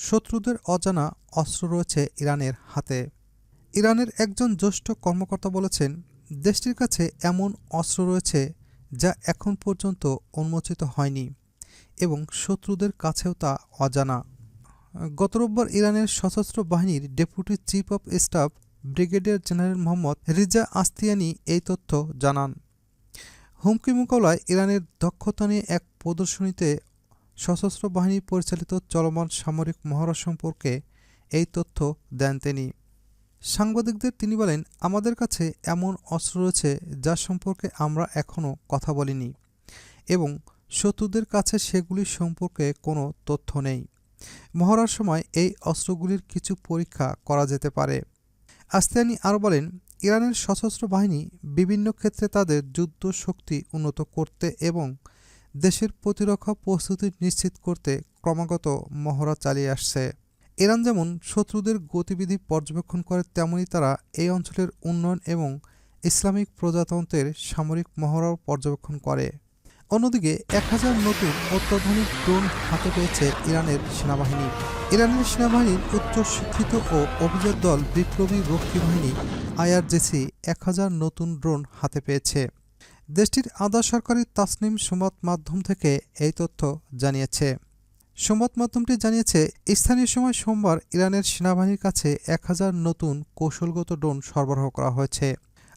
শত্রুদের অজানা অস্ত্র রয়েছে ইরানের হাতে। ইরানের একজন জ্যেষ্ঠ কর্মকর্তা বলেছেন, দেশটির কাছে এমন অস্ত্র রয়েছে যা এখন পর্যন্ত উন্মোচিত হয়নি এবং শত্রুদের কাছেও তা অজানা। গত রোববার ইরানের সশস্ত্র বাহিনীর deputy chief of staff brigadier general Mohammad Reza আস্তিয়ানি এই তথ্য জানান। হুমকি মোকাবিলায় ইরানের দক্ষতা নিয়ে এক প্রদর্শনীতে সশস্ত্র বাহিনী পরিচালিত চলমান সামরিক মহড়া সম্পর্কে এই তথ্য দেন তিনি। সাংবাদিকদের তিনি বলেন, আমাদের কাছে এমন অস্ত্র রয়েছে যা সম্পর্কে আমরা এখনও কথা বলিনি এবং শত্রুদের কাছে সেগুলি সম্পর্কে কোনো তথ্য নেই। মহড়ার সময় এই অস্ত্রগুলির কিছু পরীক্ষা করা যেতে পারে। আস্তিয়ানি আরও বলেন, ইরানের সশস্ত্র বাহিনী বিভিন্ন ক্ষেত্রে তাদের যুদ্ধ শক্তি উন্নত করতে এবং দেশের প্রতিরক্ষা প্রস্তুতি নিশ্চিত করতে ক্রমাগত মহড়া চালিয়ে আসছে। ইরান যেমন শত্রুদের গতিবিধি পর্যবেক্ষণ করে, তেমনি তারা এই অঞ্চলের উন্নয়ন এবং ইসলামিক প্রজাতন্ত্রের সামরিক মহড়াও পর্যবেক্ষণ করে। অন্যদিকে 1000 নতুন অত্যাধুনিক ড্রোন হাতে পেয়েছে ইরানের সেনাবাহিনী। ইরানের সেনাবাহিনীর উচ্চ শিক্ষিত ও অভিজাত দল বিপ্লবী রক্ষী বাহিনী IRGC 1000 নতুন ড্রোন হাতে পেয়েছে। দেশটির আধা সরকারি তাসনিম সংবাদ মাধ্যম থেকে এই তথ্য জানিয়েছে। সংবাদ মাধ্যমটি জানিয়েছে, স্থানীয় সময় সোমবার ইরানের সেনাবাহিনীর কাছে 1000 নতুন কৌশলগত ড্রোন সরবরাহ করা হয়েছে।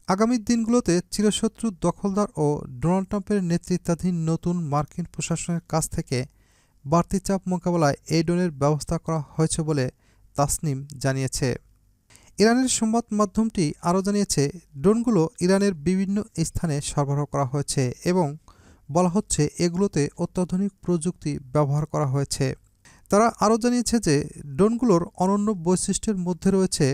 আগামী দিনগুলোতে চিরশত্রু দখলদার ও ডোনাল্ড ট্রাম্পের নেতৃত্বাধীন নতুন মার্কিন প্রশাসনের কাছ থেকে বাড়তি চাপ মোকাবেলায় এই ড্রোনের ব্যবস্থা করা হয়েছে বলে তাসনিম জানিয়েছে। ইরানের সংবাদ মাধ্যমটি আরও জানিয়েছে, ড্রোনগুলো ইরানের বিভিন্ন স্থানে সরবরাহ করা হয়েছে এবং বলা হচ্ছে এগুলোতে অত্যাধুনিক প্রযুক্তি ব্যবহার করা হয়েছে। তারা আরও জানিয়েছে যে ড্রোনগুলোর অনন্য বৈশিষ্ট্যের মধ্যে রয়েছে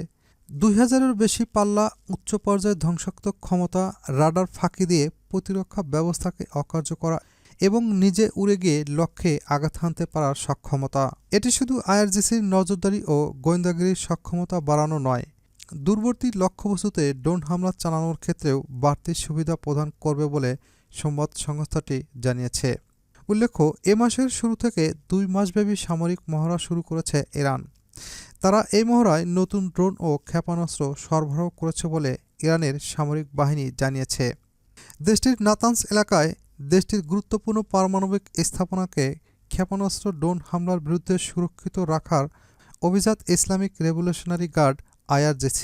2000-এর বেশি পাল্লা, উচ্চ পর্যায়ে ধ্বংসাত্মক ক্ষমতা, রাডার ফাঁকি দিয়ে প্রতিরক্ষা ব্যবস্থাকে অকার্য করা এবং নিজে উড়ে গিয়ে লক্ষ্যে আঘাত হানতে পারার সক্ষমতা। এটি শুধু IRGCর নজরদারি ও গোয়েন্দাগিরির সক্ষমতা বাড়ানো নয়, দূরবর্তী লক্ষ্যবস্তুতে ড্রোন হামলা চালানোর ক্ষেত্রেও বাড়তি সুবিধা প্রদান করবে বলে সংবাদ সংস্থাটি জানিয়েছে। উল্লেখ্য, এ মাসের শুরু থেকে 2 মাসব্যাপী সামরিক মহড়া শুরু করেছে ইরান। তারা এই মহড়ায় নতুন ড্রোন ও ক্ষেপণাস্ত্র সরবরাহ করেছে বলে ইরানের সামরিক বাহিনী জানিয়েছে। দেশটির নাতানজ এলাকায় দেশটির গুরুত্বপূর্ণ পারমাণবিক স্থাপনাকে ক্ষেপণাস্ত্র ড্রোন হামলার বিরুদ্ধে সুরক্ষিত রাখার অভিজাত ইসলামিক রেভলিউশনারি গার্ড IRGC